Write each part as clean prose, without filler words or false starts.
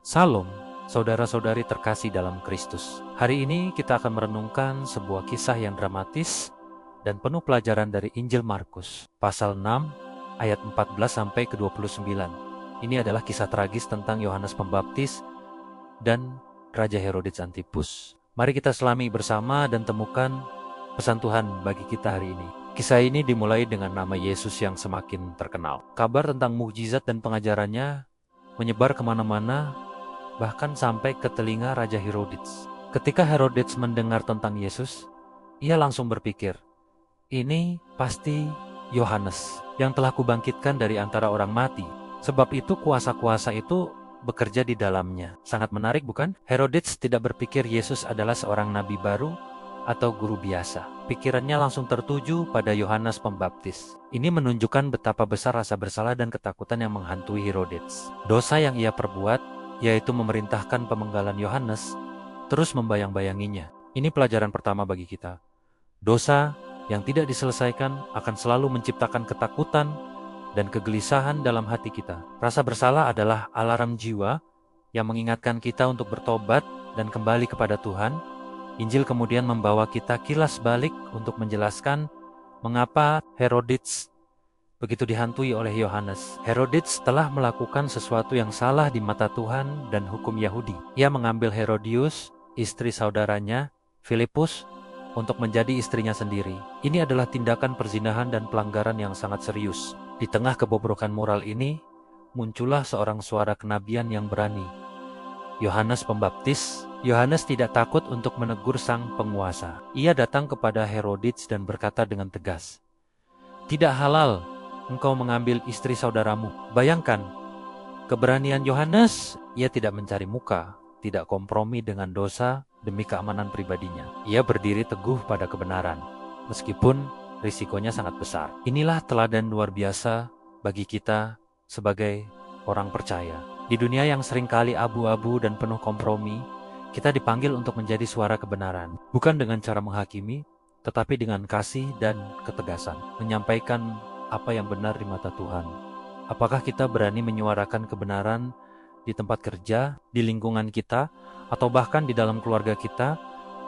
Salam, saudara-saudari terkasih dalam Kristus. Hari ini kita akan merenungkan sebuah kisah yang dramatis dan penuh pelajaran dari Injil Markus, pasal 6, ayat 14 sampai ke 29. Ini adalah kisah tragis tentang Yohanes Pembaptis dan Raja Herodes Antipus. Mari kita selami bersama dan temukan pesan Tuhan bagi kita hari ini. Kisah ini dimulai dengan nama Yesus yang semakin terkenal. Kabar tentang mukjizat dan pengajarannya menyebar kemana-mana, bahkan sampai ke telinga Raja Herodes. Ketika Herodes mendengar tentang Yesus, ia langsung berpikir, ini pasti Yohanes yang telah kubangkitkan dari antara orang mati. Sebab itu kuasa-kuasa itu bekerja di dalamnya. Sangat menarik bukan? Herodes tidak berpikir Yesus adalah seorang nabi baru atau guru biasa. Pikirannya langsung tertuju pada Yohanes Pembaptis. Ini menunjukkan betapa besar rasa bersalah dan ketakutan yang menghantui Herodes. Dosa yang ia perbuat, yaitu memerintahkan pemenggalan Yohanes, terus membayang-bayanginya. Ini pelajaran pertama bagi kita. Dosa yang tidak diselesaikan akan selalu menciptakan ketakutan dan kegelisahan dalam hati kita. Rasa bersalah adalah alarm jiwa yang mengingatkan kita untuk bertobat dan kembali kepada Tuhan. Injil kemudian membawa kita kilas balik untuk menjelaskan mengapa Herodes begitu dihantui oleh Yohanes. Herodes telah melakukan sesuatu yang salah di mata Tuhan dan hukum Yahudi. Ia mengambil Herodius, istri saudaranya, Filipus, untuk menjadi istrinya sendiri. Ini adalah tindakan perzinahan dan pelanggaran yang sangat serius. Di tengah kebobrokan moral ini, muncullah seorang suara kenabian yang berani. Yohanes Pembaptis. Yohanes tidak takut untuk menegur sang penguasa. Ia datang kepada Herodes dan berkata dengan tegas, "Tidak halal engkau mengambil istri saudaramu." Bayangkan, keberanian Yohanes. Ia tidak mencari muka, tidak kompromi dengan dosa demi keamanan pribadinya. Ia berdiri teguh pada kebenaran, meskipun risikonya sangat besar. Inilah teladan luar biasa bagi kita sebagai orang percaya. Di dunia yang seringkali abu-abu dan penuh kompromi, kita dipanggil untuk menjadi suara kebenaran. Bukan dengan cara menghakimi, tetapi dengan kasih dan ketegasan. Menyampaikan apa yang benar di mata Tuhan. Apakah kita berani menyuarakan kebenaran di tempat kerja, di lingkungan kita, atau bahkan di dalam keluarga kita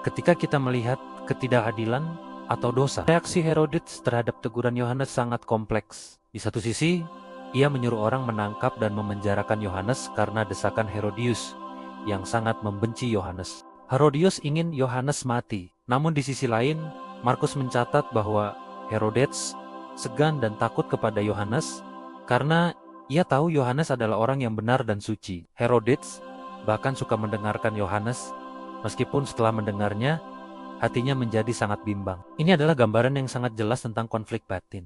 ketika kita melihat ketidakadilan atau dosa? Reaksi Herodes terhadap teguran Yohanes sangat kompleks. Di satu sisi, ia menyuruh orang menangkap dan memenjarakan Yohanes karena desakan Herodius yang sangat membenci Yohanes. Herodius ingin Yohanes mati. Namun di sisi lain, Markus mencatat bahwa Herodes segan dan takut kepada Yohanes karena ia tahu Yohanes adalah orang yang benar dan suci. Herodes bahkan suka mendengarkan Yohanes, meskipun setelah mendengarnya, hatinya menjadi sangat bimbang. Ini adalah gambaran yang sangat jelas tentang konflik batin.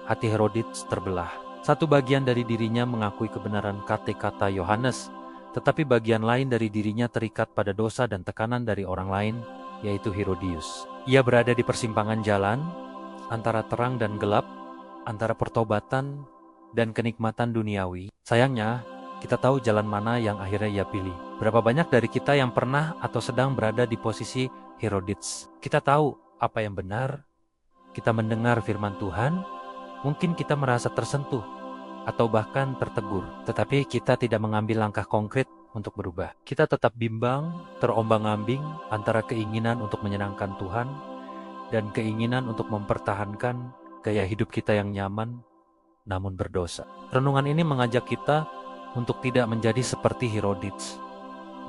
Hati Herodes terbelah. Satu bagian dari dirinya mengakui kebenaran kata-kata Yohanes, tetapi bagian lain dari dirinya terikat pada dosa dan tekanan dari orang lain, yaitu Herodius. Ia berada di persimpangan jalan antara terang dan gelap, antara pertobatan dan kenikmatan duniawi. Sayangnya, kita tahu jalan mana yang akhirnya ia pilih. Berapa banyak dari kita yang pernah atau sedang berada di posisi Herodes? Kita tahu apa yang benar, kita mendengar firman Tuhan, mungkin kita merasa tersentuh atau bahkan tertegur, tetapi kita tidak mengambil langkah konkret untuk berubah. Kita tetap bimbang, terombang-ambing antara keinginan untuk menyenangkan Tuhan dan keinginan untuk mempertahankan gaya hidup kita yang nyaman namun berdosa. Renungan ini mengajak kita untuk tidak menjadi seperti Herodes.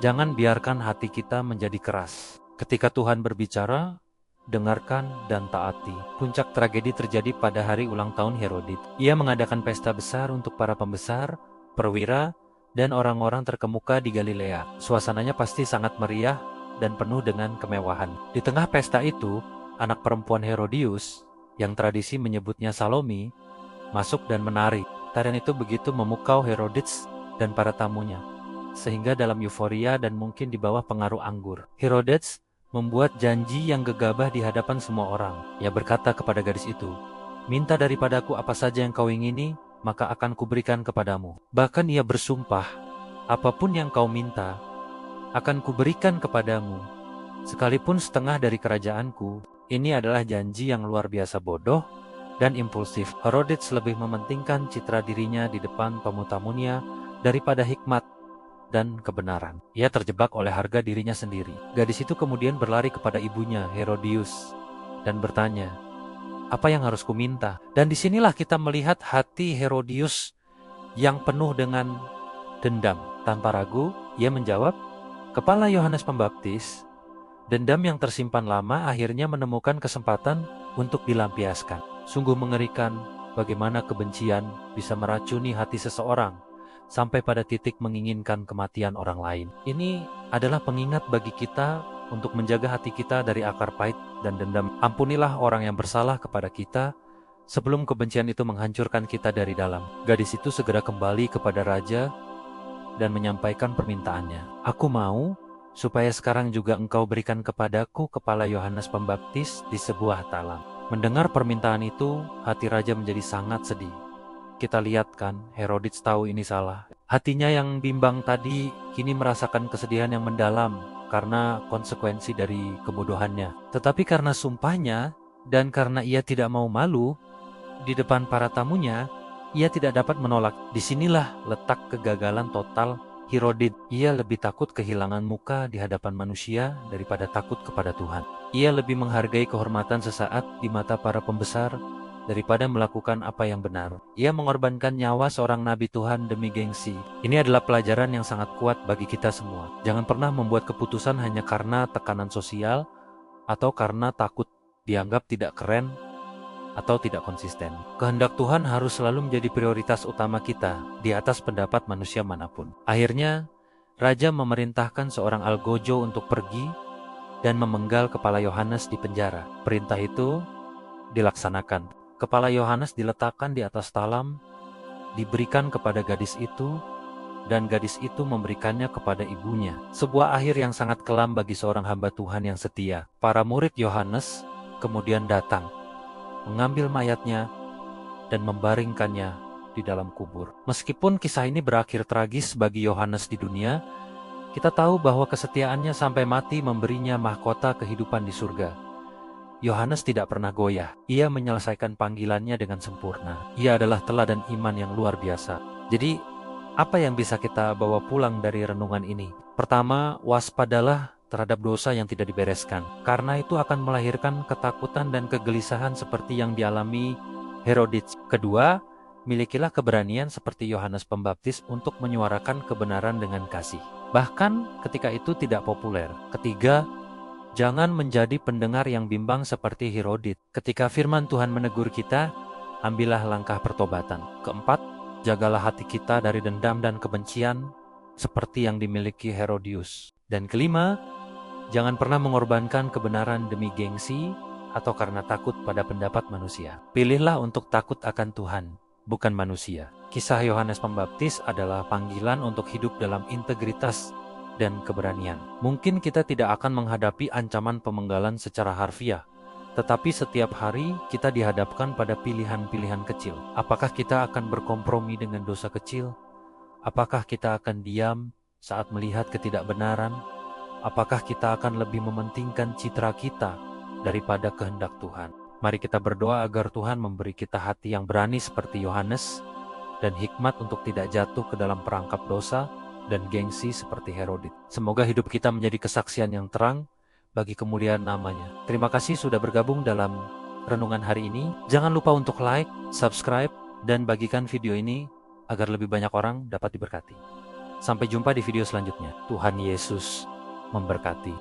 Jangan biarkan hati kita menjadi keras. Ketika Tuhan berbicara, dengarkan dan taati. Puncak tragedi terjadi pada hari ulang tahun Herodes. Ia mengadakan pesta besar untuk para pembesar, perwira, dan orang-orang terkemuka di Galilea. Suasananya pasti sangat meriah dan penuh dengan kemewahan. Di tengah pesta itu, anak perempuan Herodius, yang tradisi menyebutnya Salome, masuk dan menari. Tarian itu begitu memukau Herodes dan para tamunya, sehingga dalam euforia dan mungkin di bawah pengaruh anggur, Herodes membuat janji yang gegabah di hadapan semua orang. Ia berkata kepada gadis itu, "Minta daripadaku apa saja yang kau ingini, maka akan kuberikan kepadamu." Bahkan ia bersumpah, "Apapun yang kau minta, akan kuberikan kepadamu, sekalipun setengah dari kerajaanku." Ini adalah janji yang luar biasa bodoh dan impulsif. Herodes lebih mementingkan citra dirinya di depan tamu-tamunya daripada hikmat dan kebenaran. Ia terjebak oleh harga dirinya sendiri. Gadis itu kemudian berlari kepada ibunya, Herodius, dan bertanya, "Apa yang harus kuminta?" Dan disinilah kita melihat hati Herodius yang penuh dengan dendam. Tanpa ragu, ia menjawab, "Kepala Yohanes Pembaptis." Dendam yang tersimpan lama akhirnya menemukan kesempatan untuk dilampiaskan. Sungguh mengerikan bagaimana kebencian bisa meracuni hati seseorang sampai pada titik menginginkan kematian orang lain. Ini adalah pengingat bagi kita untuk menjaga hati kita dari akar pahit dan dendam. Ampunilah orang yang bersalah kepada kita sebelum kebencian itu menghancurkan kita dari dalam. Gadis itu segera kembali kepada raja dan menyampaikan permintaannya. "Aku mau supaya sekarang juga engkau berikan kepadaku kepala Yohanes Pembaptis di sebuah talam." Mendengar permintaan itu, hati raja menjadi sangat sedih. Kita lihat kan, Herodes tahu ini salah. Hatinya yang bimbang tadi kini merasakan kesedihan yang mendalam karena konsekuensi dari kebodohannya. Tetapi karena sumpahnya dan karena ia tidak mau malu di depan para tamunya, ia tidak dapat menolak. Disinilah letak kegagalan total Herodes. Ia lebih takut kehilangan muka di hadapan manusia daripada takut kepada Tuhan. Ia lebih menghargai kehormatan sesaat di mata para pembesar daripada melakukan apa yang benar. Ia mengorbankan nyawa seorang nabi Tuhan demi gengsi. Ini adalah pelajaran yang sangat kuat bagi kita semua. Jangan pernah membuat keputusan hanya karena tekanan sosial atau karena takut dianggap tidak keren atau tidak konsisten. Kehendak Tuhan harus selalu menjadi prioritas utama kita di atas pendapat manusia manapun. Akhirnya, raja memerintahkan seorang algojo untuk pergi dan memenggal kepala Yohanes di penjara. Perintah itu dilaksanakan. Kepala Yohanes diletakkan di atas talam, diberikan kepada gadis itu, dan gadis itu memberikannya kepada ibunya. Sebuah akhir yang sangat kelam bagi seorang hamba Tuhan yang setia. Para murid Yohanes kemudian datang, mengambil mayatnya dan membaringkannya di dalam kubur. Meskipun kisah ini berakhir tragis bagi Yohanes di dunia, kita tahu bahwa kesetiaannya sampai mati memberinya mahkota kehidupan di surga. Yohanes tidak pernah goyah. Ia menyelesaikan panggilannya dengan sempurna. Ia adalah teladan iman yang luar biasa. Jadi, apa yang bisa kita bawa pulang dari renungan ini? Pertama, waspadalah terhadap dosa yang tidak dibereskan, karena itu akan melahirkan ketakutan dan kegelisahan seperti yang dialami Herodes. Kedua, milikilah keberanian seperti Yohanes Pembaptis untuk menyuarakan kebenaran dengan kasih, bahkan ketika itu tidak populer. Ketiga, jangan menjadi pendengar yang bimbang seperti Herodes. Ketika firman Tuhan menegur kita, ambillah langkah pertobatan. Keempat, jagalah hati kita dari dendam dan kebencian seperti yang dimiliki Herodius. Dan kelima, jangan pernah mengorbankan kebenaran demi gengsi atau karena takut pada pendapat manusia. Pilihlah untuk takut akan Tuhan, bukan manusia. Kisah Yohanes Pembaptis adalah panggilan untuk hidup dalam integritas dan keberanian. Mungkin kita tidak akan menghadapi ancaman pemenggalan secara harfiah, tetapi setiap hari kita dihadapkan pada pilihan-pilihan kecil. Apakah kita akan berkompromi dengan dosa kecil? Apakah kita akan diam saat melihat ketidakbenaran? Apakah kita akan lebih mementingkan citra kita daripada kehendak Tuhan? Mari kita berdoa agar Tuhan memberi kita hati yang berani seperti Yohanes dan hikmat untuk tidak jatuh ke dalam perangkap dosa dan gengsi seperti Herodes. Semoga hidup kita menjadi kesaksian yang terang bagi kemuliaan namanya. Terima kasih sudah bergabung dalam renungan hari ini. Jangan lupa untuk like, subscribe, dan bagikan video ini agar lebih banyak orang dapat diberkati. Sampai jumpa di video selanjutnya. Tuhan Yesus memberkati.